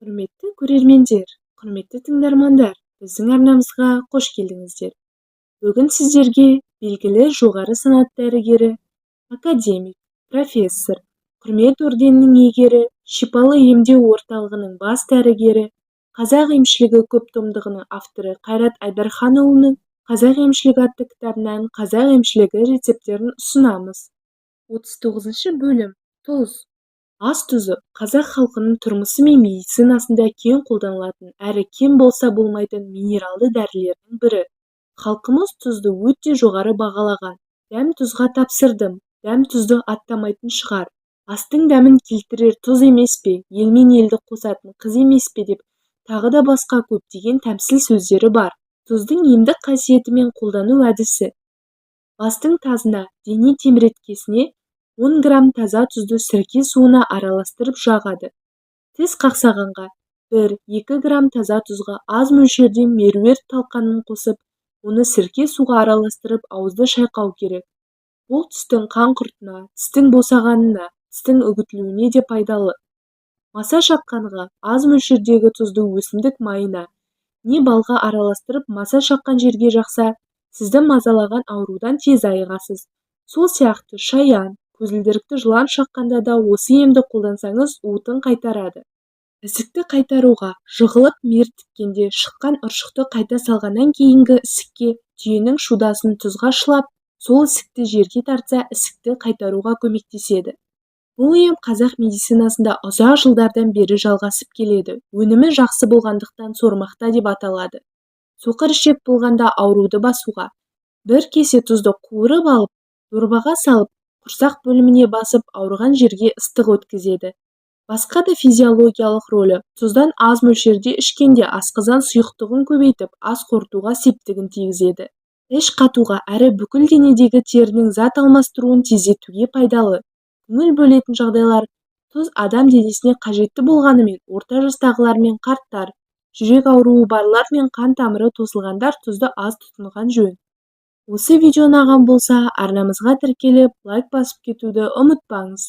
Құрметті көрермендер, құрметті тыңдармандар, біздің арнамызға қош келдіңіздер. Бүгін сіздерге белгілі жоғары санат дәрігері, академик, профессор, құрмет орденінің иегері, шипалы емдеу орталығының бас дәрігері, қазақ емшілігі көптомдығының авторы Қайрат Айдарханұлының қазақ емшілігі атты кітабынан қазақ емшілігі рецепттерін ұсынамыз. 39 бөлім. Тұз. Ас тұзы қазақ халқының тұрмысы мен медицинасында кең қолданылатын әрі кем болса болмайтын минералды дәрілердің бірі. Халқымыз тұзды өте жоғары бағалаған. Дәм тұзға тапсырдым, дәм тұзды аттамайтын шығар. Астың дәмін келтірер тұз емес пе, елмен елді қосатын қыз емес пе деп тағы да басқа көптеген тәмсіл сөздері бар. Тұздың емдік қасиеті мен қолдану әдісі. Бастың тазына, дене теміреткесіне 10 грамм таза тұзды сірке суына араластырып жағады. Тіс қақсағанға 1-2 грамм таза тұзға аз мөлшерде меруерт талқанын қосып, оны сірке суға араластырып ауызды шайқау керек. Бұл тістің қан құртына, тістің босағанына, тістің үгітілуіне де пайдалы. Маса шаққанға аз мөлшердегі тұзды өсімдік майына не балға араластырып маса шаққан жерге жақса, сізді мазалаған аурудан тез айығасыз. Сол сияқты шаян, көзілдірікті жылан шаққанда да осы емді қолдансаңыз уытын қайтарады. Ісікті қайтаруға жығылып мер тіккенде шыққан ұршықты қайта салғаннан кейінгі ісікке түйенің шудасын тұзға шылап, сол ісікті жерге тартса ісікті қайтаруға көмектеседі. Бұл ем қазақ медицинасында ұзақ жылдардан бері жалғасып келеді. Өнімі жақсы болғандықтан сормақта деп аталады. Соқыр ішек болғанда ауруды басуға 1 кесе тұзды қуырып алып, дорбаға салып, құрсақ бөліміне басып ауырған жерге ыстық өткізеді. Басқа да физиологиялық рөлі тұздан аз мөлшерде ішкенде асқазан сұйықтығын көбейтіп, ас қорытуға септігін тигізеді. Іш қатуға әрі бүкіл денедегі терінің зат алмастыруын тездетуге пайдалы. Көңіл бөлетін жағдайлар: тұз адам денесіне қажетті болғанымен, орта жастағылар мен қарттар, жүрек ауруы барлар мен қан тамыры тосылғандар тұзды аз тұтынған жөн. Осы видео ұнаған болса, арнамызға тіркеліп, лайк басып кетуді ұмытпаңыз.